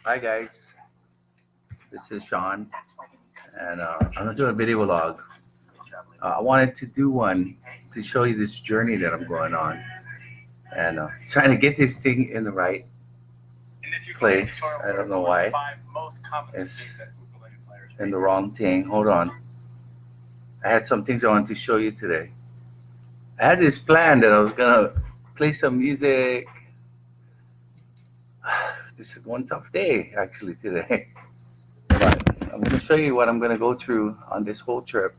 Hi guys, this is Sean, and I'm gonna do a video vlog. I wanted to do one to show you this journey that I'm going on, and trying to get this thing in the right place. I don't know why it's in the wrong thing. Hold on, I had some things I wanted to show you today. I had this plan that I was gonna play some music. This is one tough day actually today, but I'm gonna show you what I'm gonna go through on this whole trip.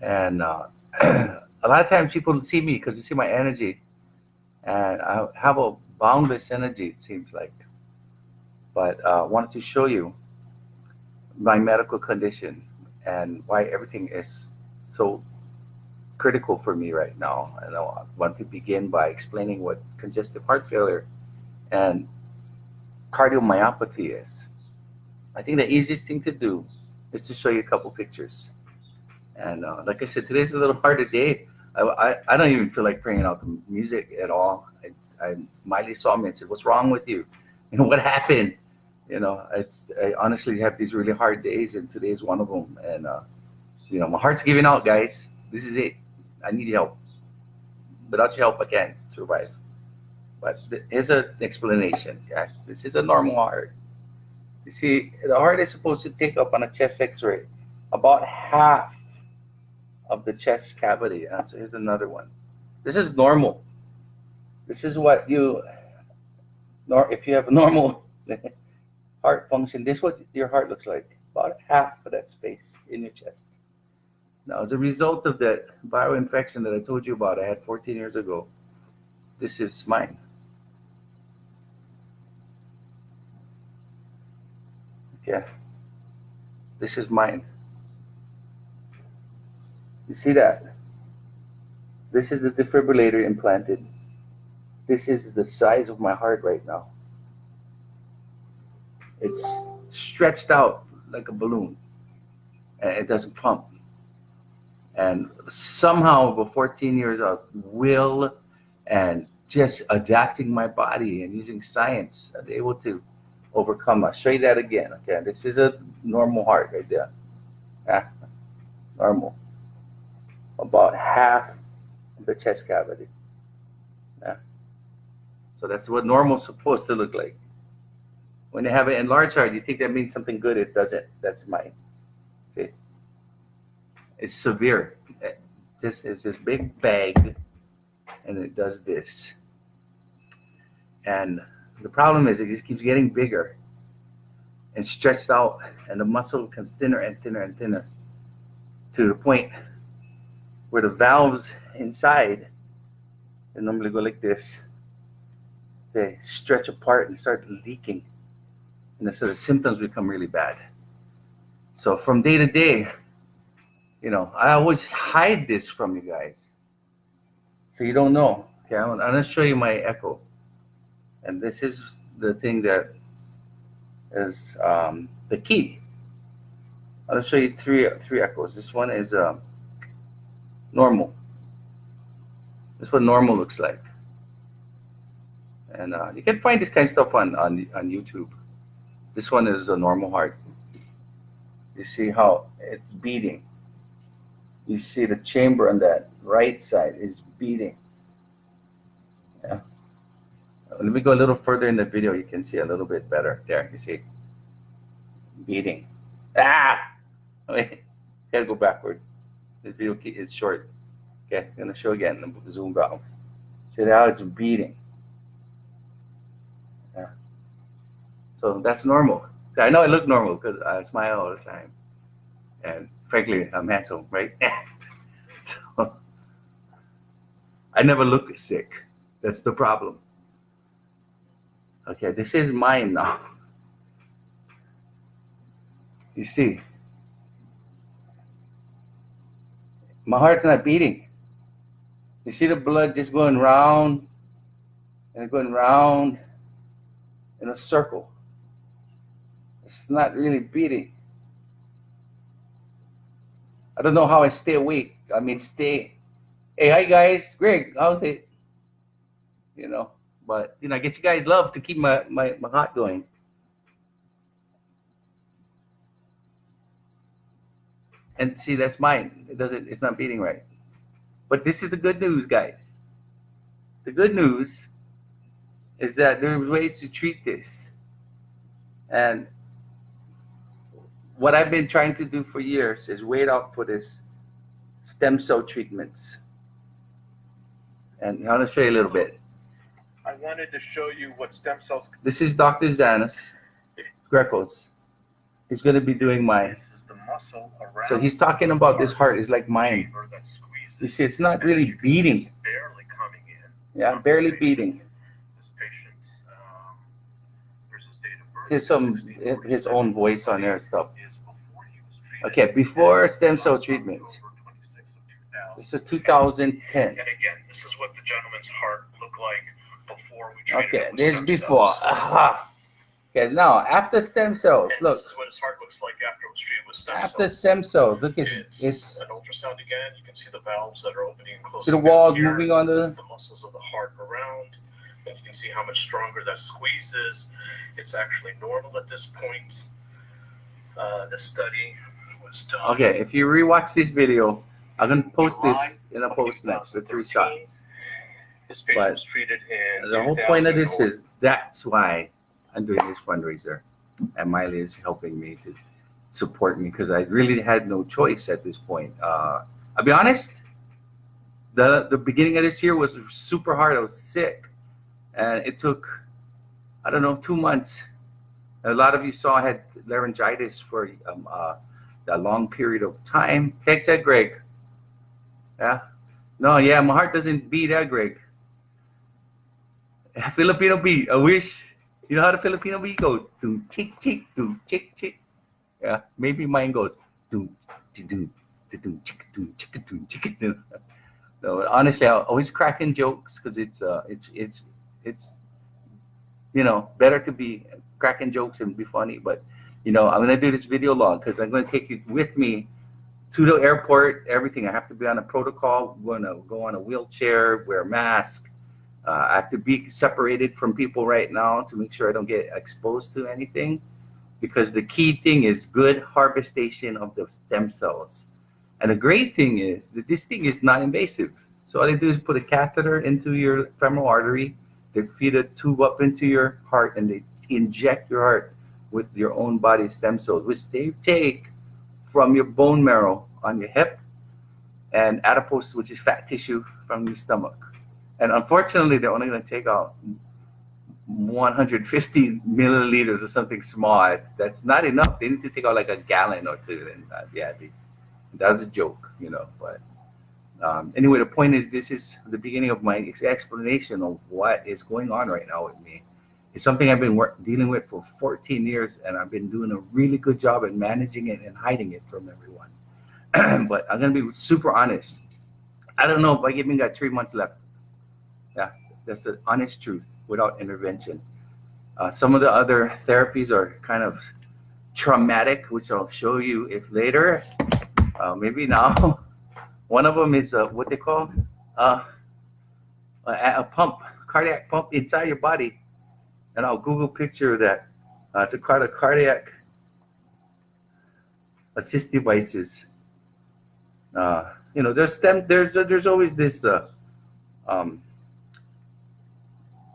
And a lot of times people see me because you see my energy, and I have a boundless energy, it seems like. But I wanted to show you my medical condition and why everything is so critical for me right now. And I want to begin by explaining what congestive heart failure and cardiomyopathy is. I think the easiest thing to do is to show you a couple pictures. And like I said, today's a little harder day. I don't even feel like bringing out the music at all. Miley saw me and said, "What's wrong with you? You know what happened?" I honestly have these really hard days, and today is one of them. And my heart's giving out, guys. This is it. I need help. Without your help, I can't survive. But here's an explanation. Yeah, this is a normal heart. You see, the heart is supposed to take up on a chest X-ray about half of the chest cavity. So here's another one. This is normal. This is what if you have a normal heart function, this is what your heart looks like. About half of that space in your chest. Now, as a result of that viral infection that I told you about, I had 14 years ago, this is mine. Okay. This is mine. You see that? This is the defibrillator implanted. This is the size of my heart right now. It's stretched out like a balloon, and it doesn't pump. And somehow, over 14 years of will and just adapting my body and using science, I'm able to overcome. I'll show you that again. Okay, this is a normal heart right there. Yeah, normal. About half of the chest cavity. Yeah. So that's what normal's supposed to look like. When you have an enlarged heart, you think that means something good. It doesn't. That's mine. See? It's severe. This is this big bag, and it does this. And the problem is it just keeps getting bigger and stretched out, and the muscle becomes thinner and thinner and thinner to the point where the valves inside, they normally go like this, they stretch apart and start leaking. And so the symptoms become really bad. So from day to day, I always hide this from you guys. So you don't know. Okay, I'm going to show you my echo. And this is the thing that is the key. I'll show you three echoes. This one is normal. This is what normal looks like. And you can find this kind of stuff on YouTube. This one is a normal heart. You see how it's beating. You see the chamber on that right side is beating. Yeah. Let me go a little further in the video. You can see a little bit better. There, you see. Beating. Wait, gotta go backward. This video is short. Okay, I'm gonna show again. Zoom out. See how it's beating. Yeah. So that's normal. I know I look normal because I smile all the time, and frankly, I'm handsome, right? So, I never look sick. That's the problem. Okay, this is mine now. You see, my heart's not beating. You see the blood just going round and going round in a circle. It's not really beating. I don't know how I stay awake. Hey, hi guys, Greg, how's it? But I get you guys love to keep my heart going. And see, that's mine. It's not beating right. But this is the good news, guys. The good news is that there's ways to treat this. And what I've been trying to do for years is wait out for this stem cell treatments. And I want to show you a little bit. I wanted to show you what stem cells. This is Dr. Zanis Greco's. He's going to be doing my. This is the muscle around. So he's talking about this heart is like mine. You see, it's not really beating. Barely coming in. Yeah, barely beating. This patient, there's his date of birth. There's some his own voice on there and stuff. Okay, before stem cell treatment. This is 2010. And again, this is what the gentleman's heart looked like before we treated Okay, him with this stem before. cells. Aha. Okay, now after stem cells, And look. this is what his heart looks like after it was treated with stem After cells. stem cells, look at It's it's an ultrasound again. You can see the valves that are opening and closing. see the down walls here, moving on the. the muscles of the heart around. And you can see how much stronger that squeeze is. It's actually normal at this point. This study was done. Okay, if you rewatch this video, I'm gonna post this July in a post next, the 3 shots. This patient But was treated in the whole point of this 2000. is that's why I'm doing this fundraiser, and Miley is helping me to support me because I really had no choice at this point. I'll be honest, the beginning of this year was super hard. I was sick, and it took, I don't know, 2 months. A lot of you saw I had laryngitis for a long period of time. Thanks, that Greg. Yeah. No, yeah, my heart doesn't beat that, Greg. Filipino beat. I wish. You know how the Filipino beat goes? Do tick tick, do tick tick. Yeah, maybe mine goes do do do do chick do chick do chick do. So honestly, I always cracking jokes because it's you know, better to be cracking jokes and be funny. But you know, I'm gonna do this video long because I'm gonna take you with me to the airport. Everything. I have to be on a protocol. I'm gonna go on a wheelchair, wear a mask. I have to be separated from people right now to make sure I don't get exposed to anything, because the key thing is good harvestation of the stem cells. And the great thing is that this thing is not invasive. So all they do is put a catheter into your femoral artery, they feed a tube up into your heart, and they inject your heart with your own body stem cells, which they take from your bone marrow on your hip, and adipose, which is fat tissue from your stomach. And unfortunately, they're only going to take out 150 milliliters or something small. That's not enough. They need to take out like a gallon or two. And that's a joke, you know. But anyway, the point is, this is the beginning of my explanation of what is going on right now with me. It's something I've been dealing with for 14 years, and I've been doing a really good job at managing it and hiding it from everyone. But I'm going to be super honest. I don't know if I even got 3 months left. Yeah, that's the honest truth without intervention. Some of the other therapies are kind of traumatic, which I'll show you if later, maybe now. One of them is what they call a pump, cardiac pump inside your body. And I'll Google picture of that. It's a cardiac assist devices. You know, there's always this.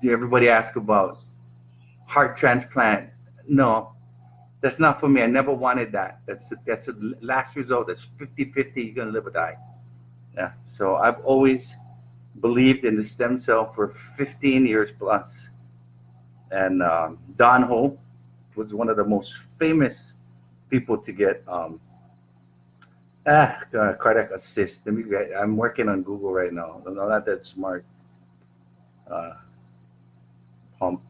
Everybody asks about heart transplant. No, that's not for me. I never wanted that. That's a last result. That's 50-50. You're gonna live or die. Yeah. So I've always believed in the stem cell for 15 years plus. And Don Ho was one of the most famous people to get cardiac assist. I'm working on Google right now. I'm not that smart. Pump.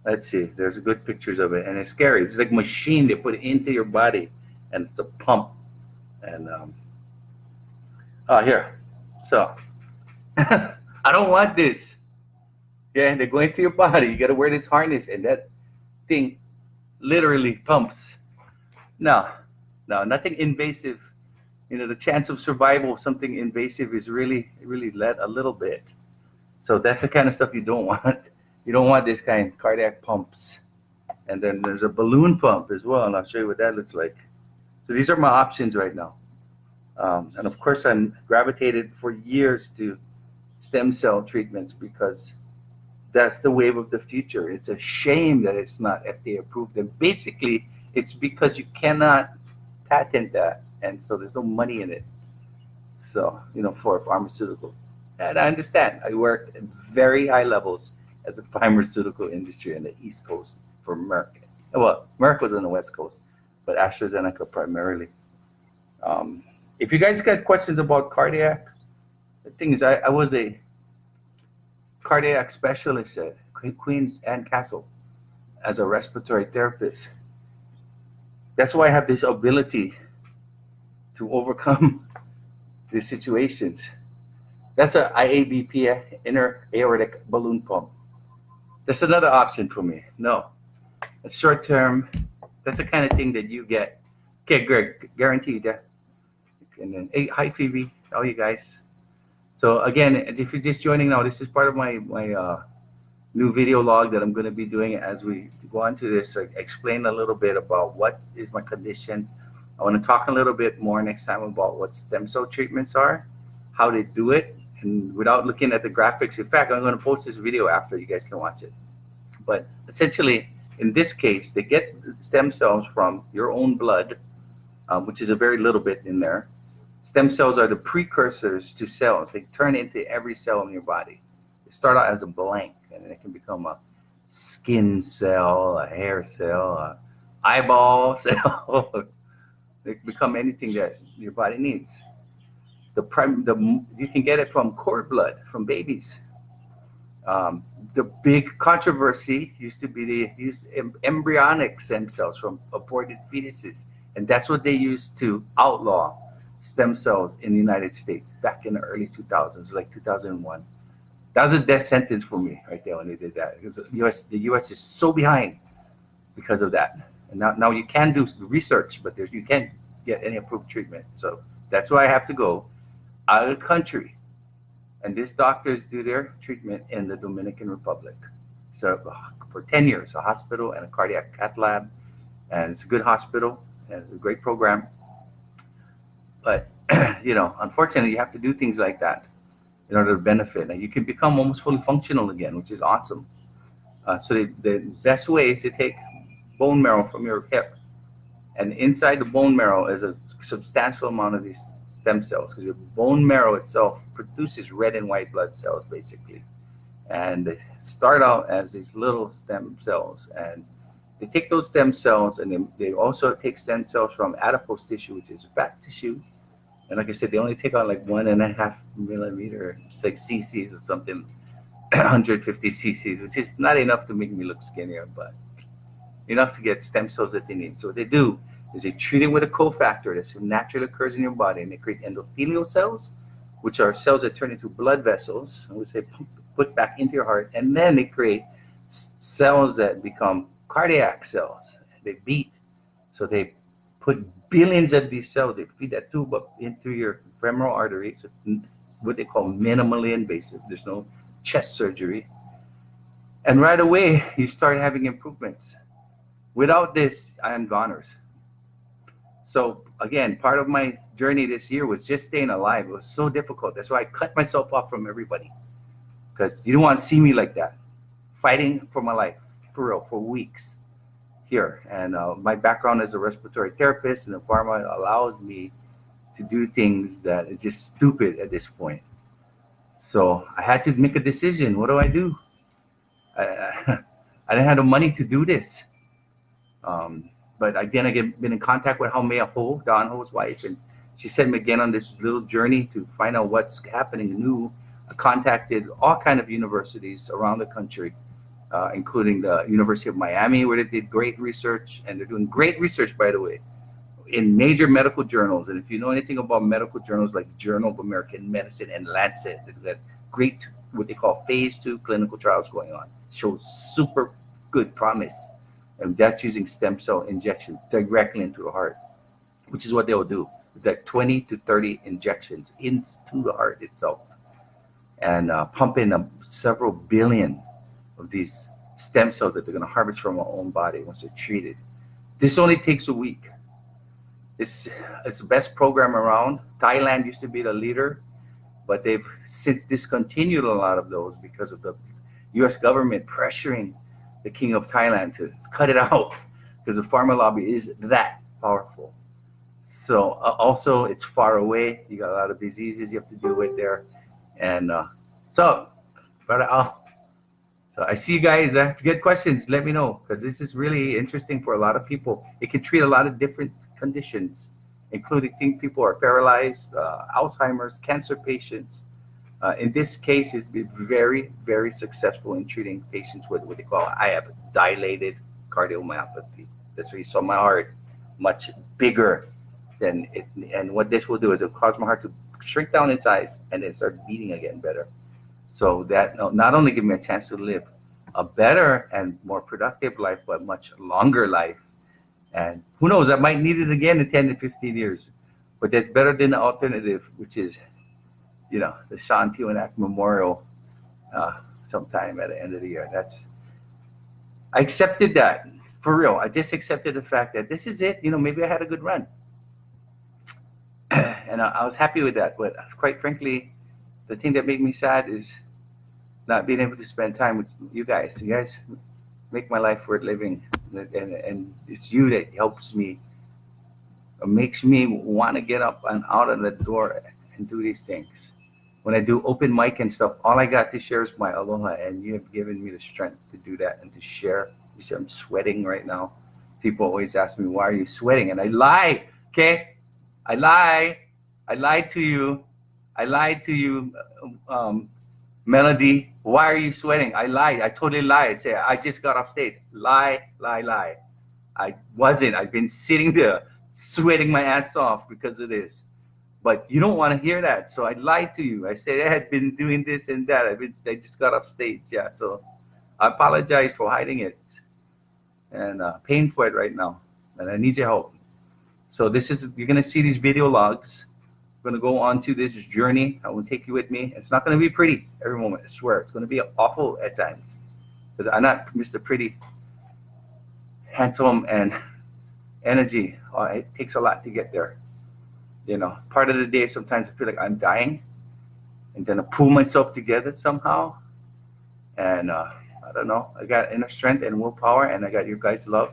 Let's see. There's good pictures of it, and it's scary. It's like a machine they put into your body, and it's a pump. And here. So I don't want this. Yeah, they go into your body. You got to wear this harness, and that thing literally pumps. No, nothing invasive. You know, the chance of survival of something invasive is really a little bit. So that's the kind of stuff you don't want. You don't want this kind of cardiac pumps. And then there's a balloon pump as well, and I'll show you what that looks like. So these are my options right now. And of course, I'm gravitated for years to stem cell treatments because that's the wave of the future. It's a shame that it's not FDA approved. And basically, it's because you cannot patent that. And so there's no money in it. So, for a pharmaceutical. And I understand. I worked at very high levels at the pharmaceutical industry in the East Coast for Merck. Well, Merck was on the West Coast, but AstraZeneca primarily. If you guys got questions about cardiac, the thing is, I was a cardiac specialist at Queens and Castle as a respiratory therapist. That's why I have this ability to overcome these situations. That's a IABP, inner aortic balloon pump. That's another option for me. No, a short term. That's the kind of thing that you get. Okay, Greg, guaranteed. Yeah. And then, hey, hi Phoebe, how are you guys? So again, if you're just joining now, this is part of my new video log that I'm going to be doing as we go on to this. Explain a little bit about what is my condition. I want to talk a little bit more next time about what stem cell treatments are, how they do it, and without looking at the graphics. In fact, I'm going to post this video after, you guys can watch it. But essentially, in this case, they get stem cells from your own blood, which is a very little bit in there. Stem cells are the precursors to cells. They turn into every cell in your body. They start out as a blank, and then it can become a skin cell, a hair cell, a eyeball cell. They become anything that your body needs. You can get it from cord blood from babies. The big controversy used to be they used embryonic stem cells from aborted fetuses, and that's what they used to outlaw stem cells in the United States back in the early 2000s, like 2001. That was a death sentence for me right there when they did that, because the U.S. is so behind because of that. And now you can do research, but you can't get any approved treatment. So that's why I have to go out of the country. And these doctors do their treatment in the Dominican Republic. So for 10 years, a hospital and a cardiac cath lab. And it's a good hospital, and it's a great program. But, unfortunately, you have to do things like that in order to benefit. And you can become almost fully functional again, which is awesome. So the best way is to take bone marrow from your hip. And inside the bone marrow is a substantial amount of these stem cells, because your bone marrow itself produces red and white blood cells, basically. And they start out as these little stem cells. And they take those stem cells, and they also take stem cells from adipose tissue, which is fat tissue. And like I said, they only take on like 1.5 millimeter, it's like cc's or something, 150 cc's, which is not enough to make me look skinnier, but enough to get stem cells that they need. So what they do is they treat it with a cofactor that naturally occurs in your body, and they create endothelial cells, which are cells that turn into blood vessels, which they put back into your heart, and then they create cells that become cardiac cells. They beat. So they put billions of these cells, they feed that tube up into your femoral artery. So what they call minimally invasive. There's no chest surgery. And right away, you start having improvements. Without this, I am goners. So again, part of my journey this year was just staying alive. It was so difficult. That's why I cut myself off from everybody, because you don't want to see me like that, fighting for my life, for real, for weeks here. And my background as a respiratory therapist and the pharma allows me to do things that is just stupid at this point. So I had to make a decision. What do I do? I didn't have the money to do this. But again, I been in contact with Haumea Ho, Don Ho's wife, and she sent me again on this little journey to find out what's happening new. I contacted all kind of universities around the country, including the University of Miami, where they did great research, and they're doing great research, by the way, in major medical journals. And if you know anything about medical journals like Journal of American Medicine and Lancet, that great, what they call phase 2 clinical trials going on, shows super good promise. And that's using stem cell injections directly into the heart, which is what they will do. It's like 20 to 30 injections into the heart itself, and pump in several billion of these stem cells that they're going to harvest from our own body once they're treated. This only takes a week. it's the best program around. Thailand used to be the leader, but they've since discontinued a lot of those because of the U.S. government pressuring the King of Thailand to cut it out because the pharma lobby is that powerful. So also it's far away. You got a lot of diseases you have to deal with there, and so, but so I see you guys. If you get questions, let me know because this is really interesting for a lot of people. It can treat a lot of different conditions, including people are paralyzed, Alzheimer's, cancer patients. In this case, it's been very, very successful in treating patients with what they call I have dilated cardiomyopathy. That's where you saw my heart much bigger than it. And what this will do is it'll cause my heart to shrink down in size and then start beating again better. So that not only give me a chance to live a better and more productive life, but much longer life. And who knows, I might need it again in 10 to 15 years. But that's better than the alternative, which is, the Sean Tiwanak Memorial sometime at the end of the year. I accepted that, for real. I just accepted the fact that this is it. Maybe I had a good run. And I was happy with that. But quite frankly, the thing that made me sad is not being able to spend time with you guys. You guys make my life worth living. And it's you that helps me, makes me want to get up and out of the door and do these things. When I do open mic and stuff, all I got to share is my aloha, and you have given me the strength to do that and to share. You see, I'm sweating right now. People always ask me, why are you sweating? And I lie, okay? I lie. I lied to you. I lied to you, Melody. Why are you sweating? I lied. I totally lied. I said, I just got off stage. Lie, lie, lie. I wasn't. I've been sitting there sweating my ass off because of this. But you don't want to hear that. So I lied to you. I said I had been doing this and that. I just got off stage. Yeah. So I apologize for hiding it and paying for it right now. And I need your help. So you're going to see these video logs. I'm going to go on to this journey. I will take you with me. It's not going to be pretty every moment. I swear. It's going to be awful at times because I'm not Mr. Pretty, handsome, and energy. It takes a lot to get there. Part of the day, sometimes I feel like I'm dying, and then I pull myself together somehow. And I don't know. I got inner strength and willpower, and I got your guys' love,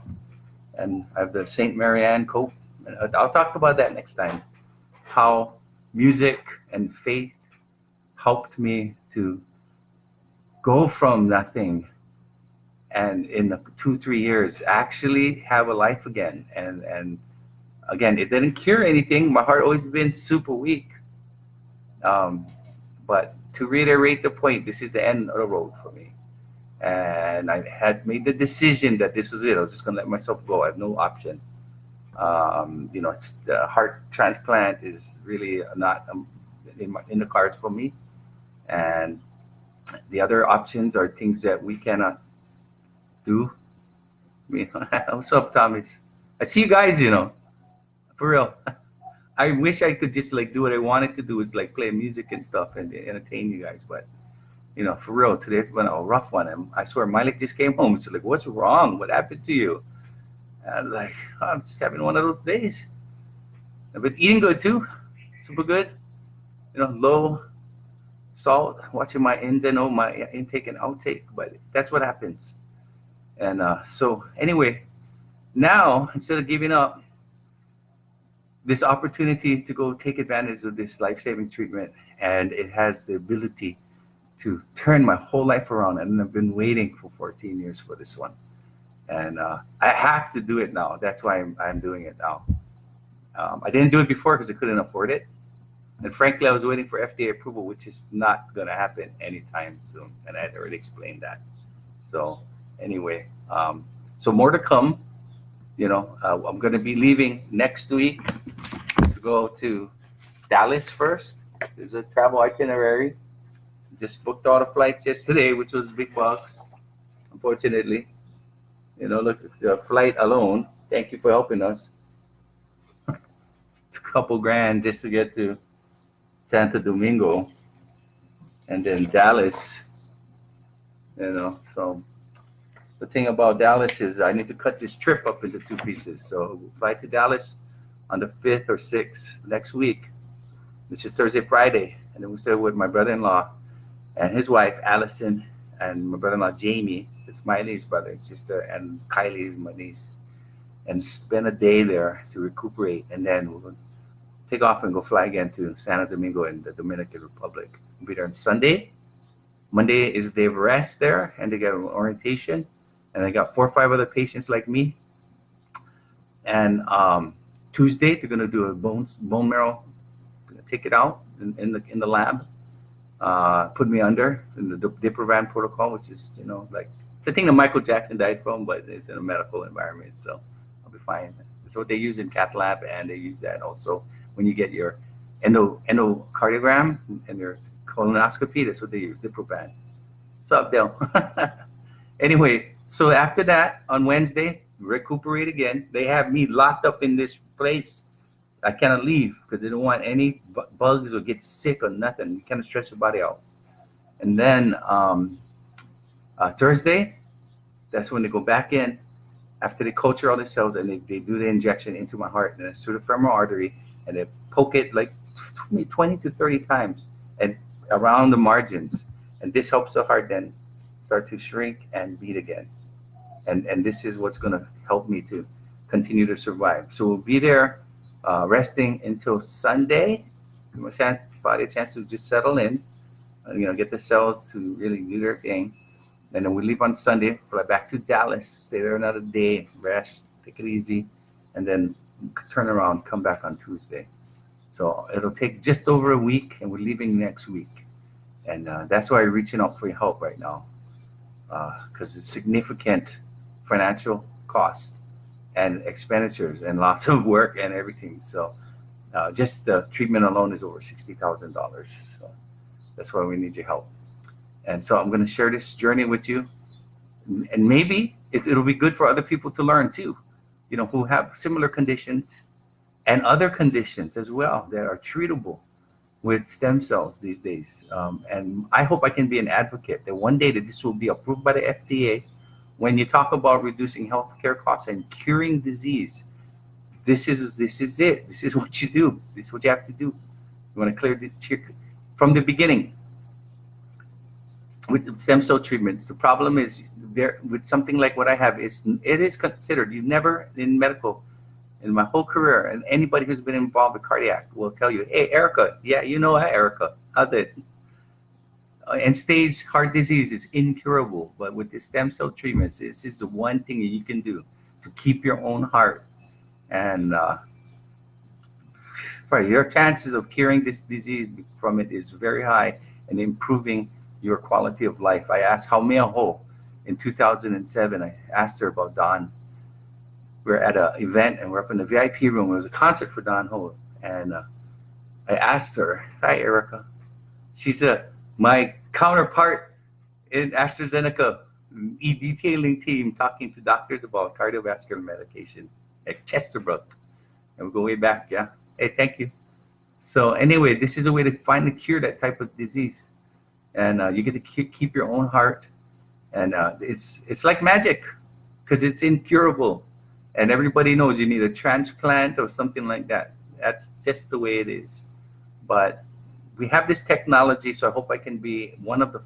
and I have the Saint Marianne coat. And I'll talk about that next time. How music and faith helped me to go from nothing, and in 2-3 years actually have a life again. And again, it didn't cure anything. My heart always been super weak. But to reiterate the point, this is the end of the road for me. And I had made the decision that this was it. I was just going to let myself go. I have no option. It's the heart transplant is really not in the cards for me. And the other options are things that we cannot do. What's up, Thomas? I see you guys, for real. I wish I could just do what I wanted to do, is play music and stuff and entertain you guys. But, for real, today's been a rough one. I swear, Malik just came home. So what's wrong? What happened to you? And I'm just having one of those days. I've been eating good too, super good. Low salt, watching my my intake and outtake. But that's what happens. And so anyway, now instead of giving up this opportunity to go take advantage of this life-saving treatment, and it has the ability to turn my whole life around, and I've been waiting for 14 years for this one. And I have to do it now. That's why I'm doing it now. I didn't do it before because I couldn't afford it. And frankly, I was waiting for FDA approval, which is not going to happen anytime soon. And I had already explained that. So anyway, so more to come. I'm going to be leaving next week to go to Dallas first. There's a travel itinerary. Just booked all the flights yesterday, which was big bucks, unfortunately. Look at the flight alone. Thank you for helping us. It's a couple grand just to get to Santo Domingo and then Dallas. So the thing about Dallas is I need to cut this trip up into 2 pieces. So fly to Dallas, on the 5th or 6th next week, which is Thursday, Friday. And then we stay with my brother-in-law and his wife, Allison, and my brother-in-law, Jamie. It's my niece, brother and sister, and Kylie is my niece. And spend a day there to recuperate. And then we'll take off and go fly again to Santo Domingo in the Dominican Republic. We'll be there on Sunday. Monday is a day of rest there, and they get an orientation. And I got 4 or 5 other patients like me. And Tuesday, they're gonna do a bone marrow, take it out in the lab, put me under in the Diprivan protocol, which is like the thing that Michael Jackson died from, but it's in a medical environment, so I'll be fine. It's what they use in cath lab, and they use that also when you get your endocardiogram and your colonoscopy. That's what they use, Diprivan. What's up, Dale? Anyway, so after that, on Wednesday, recuperate again. They have me locked up in this place. I cannot leave because they don't want any bugs or get sick or nothing. You kind of stress your body out. And then Thursday, that's when they go back in after they culture all the cells, and they do the injection into my heart, and it's through the femoral artery, and they poke it like 20 to 30 times and around the margins. And this helps the heart then start to shrink and beat again. And this is what's going to help me to continue to survive. So we'll be there resting until Sunday. Give my body a chance to just settle in, get the cells to really do their thing. And then we leave on Sunday, fly back to Dallas, stay there another day, rest, take it easy, and then turn around, come back on Tuesday. So it'll take just over a week, and we're leaving next week. And that's why I'm reaching out for your help right now, because it's significant financial cost and expenditures and lots of work and everything. So just the treatment alone is over $60,000. So that's why we need your help. And so I'm going to share this journey with you, and maybe it'll be good for other people to learn too, who have similar conditions and other conditions as well that are treatable with stem cells these days. And I hope I can be an advocate that one day that this will be approved by the FDA. When you talk about reducing healthcare costs and curing disease, this is it. This is what you do. This is what you have to do. You want to clear from the beginning. With stem cell treatments, the problem is there with something like what I have. It is considered. You've never in medical, in my whole career, and anybody who's been involved with cardiac will tell you, "Hey, Erica, yeah, Erica, how's it?" End-stage heart disease is incurable, but with the stem cell treatments, this is the one thing that you can do to keep your own heart, and your chances of curing this disease from it is very high, and improving your quality of life. I asked Haumea Ho in 2007. I asked her about Don. We're at an event, and we're up in the VIP room. It was a concert for Don Ho, and I asked her, "Hi, Erica." She's my counterpart in AstraZeneca detailing team, talking to doctors about cardiovascular medication at Chesterbrook. And we go way back, yeah. Hey, thank you. So anyway, this is a way to finally cure that type of disease. And you get to keep your own heart. And it's like magic because it's incurable. And everybody knows you need a transplant or something like that. That's just the way it is. But we have this technology, so I hope I can be one of the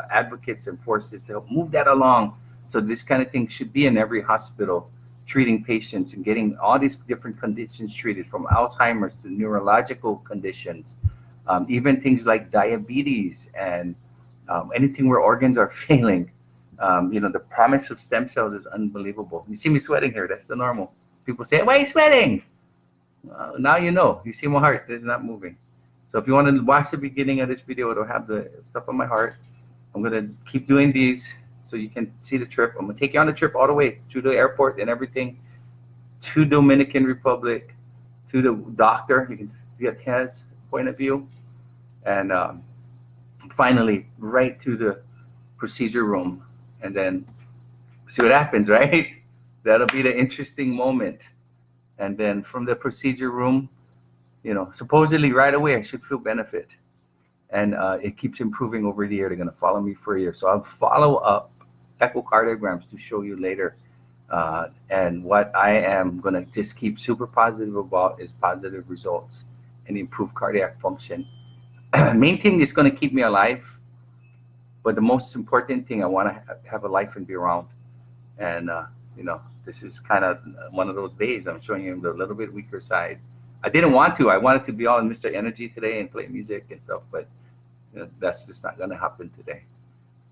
advocates and forces to help move that along. So this kind of thing should be in every hospital, treating patients and getting all these different conditions treated, from Alzheimer's to neurological conditions, even things like diabetes and anything where organs are failing. The promise of stem cells is unbelievable. You see me sweating here. That's the normal. People say, "Why are you sweating?" Now you know. You see my heart. It's not moving. So if you want to watch the beginning of this video, it'll have the stuff on my heart. I'm going to keep doing these so you can see the trip. I'm going to take you on the trip all the way to the airport and everything, to Dominican Republic, to the doctor. You can get his point of view. And finally, right to the procedure room. And then see what happens, right? That'll be the interesting moment. And then from the procedure room, supposedly right away I should feel benefit. And it keeps improving over the year. They're going to follow me for a year. So I'll follow up echocardiograms to show you later And what I am going to just keep super positive about is positive results and improved cardiac function. Main thing is going to keep me alive, but the most important thing, I want to have a life and be around. And, this is kind of one of those days. I'm showing you the little bit weaker side. I didn't want to. I wanted to be all in Mr. Energy today and play music and stuff, but that's just not going to happen today.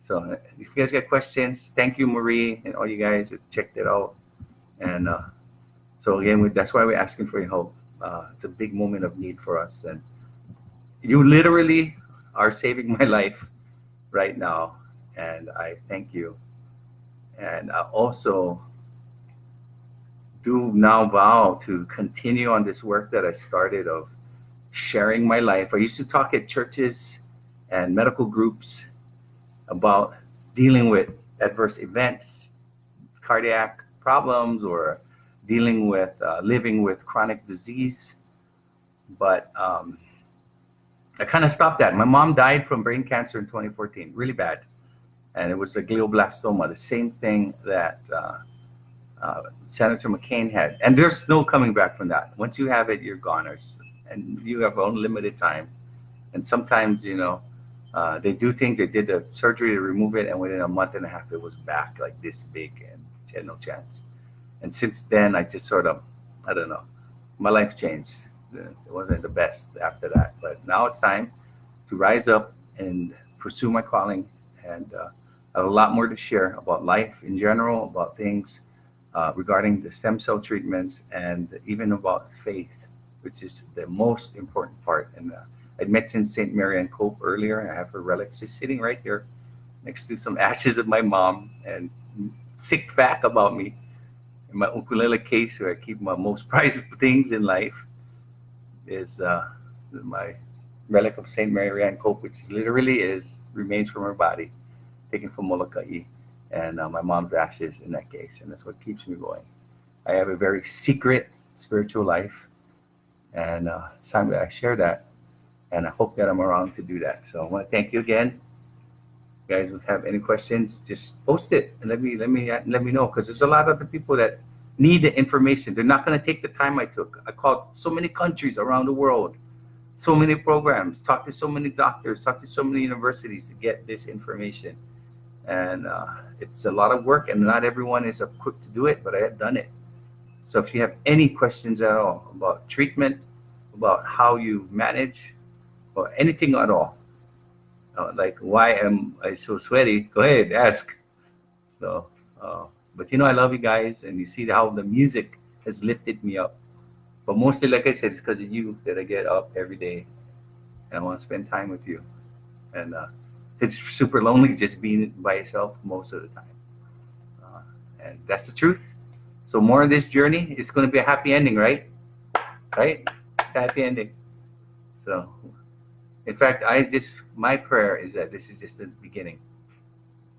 So if you guys got questions, thank you, Marie, and all you guys that checked it out. And so again, that's why we're asking for your help. It's a big moment of need for us, and you literally are saving my life right now, and I thank you. And I also do now vow to continue on this work that I started of sharing my life. I used to talk at churches and medical groups about dealing with adverse events, cardiac problems, or dealing with living with chronic disease. But I kind of stopped that. My mom died from brain cancer in 2014, really bad. And it was a glioblastoma, the same thing that Senator McCain had. And there's no coming back from that. Once you have it, you're goners. And you have unlimited time. And sometimes, they do things. They did the surgery to remove it, and within a month and a half, it was back like this big, and she had no chance. And since then, I just sort of, I don't know, my life changed. It wasn't the best after that. But now it's time to rise up and pursue my calling. And I have a lot more to share about life in general, about things regarding the stem cell treatments, and even about faith, which is the most important part. And I mentioned St. Mary Ann Cope earlier. I have her relics just sitting right here next to some ashes of my mom, and sick fact about me, in my ukulele case where I keep my most prized things in life, is my relic of St. Mary Ann Cope, which literally remains from her body, taken from Molokai, and my mom's ashes in that case. And that's what keeps me going. I have a very secret spiritual life, and it's time that I share that. And I hope that I'm around to do that. So I want to thank you again. If you guys would have any questions, just post it and let me know, because there's a lot of the people that need the information. They're not going to take the time I took. I called so many countries around the world, so many programs, talked to so many doctors, talked to so many universities to get this information. And it's a lot of work, and not everyone is equipped to do it, but I have done it. So if you have any questions at all about treatment, about how you manage, or anything at all, like why am I so sweaty, go ahead, ask. So, but I love you guys, and you see how the music has lifted me up. But mostly, like I said, it's because of you that I get up every day, and I want to spend time with you. And it's super lonely just being by yourself most of the time. And that's the truth. So more of this journey, it's going to be a happy ending, right? Right? Happy ending. So, in fact, my prayer is that this is just the beginning,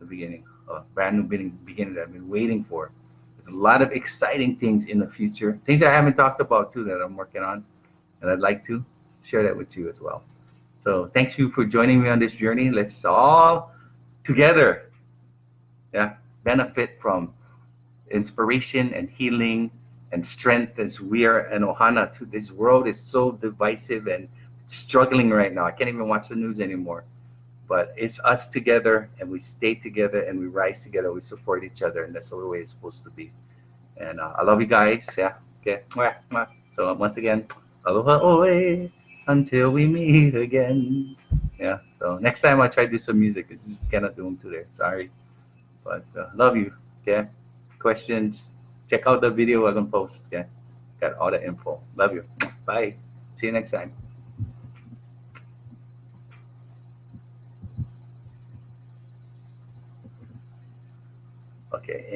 a brand new beginning that I've been waiting for. There's a lot of exciting things in the future, things I haven't talked about too that I'm working on, and I'd like to share that with you as well. So thank you for joining me on this journey. Let's all together, benefit from inspiration and healing and strength, as we are an ohana to this world. Is so divisive and struggling right now. I can't even watch the news anymore. But it's us together, and we stay together, and we rise together. We support each other, and that's the way it's supposed to be. And I love you guys. Yeah. Okay. So once again, aloha oe, until we meet again. Yeah. So next time I try to do some music. It's just cannot do them today. Sorry. But love you. Okay. Questions? Check out the video I'm gonna post. Okay. Got all the info. Love you. Bye. See you next time. Okay.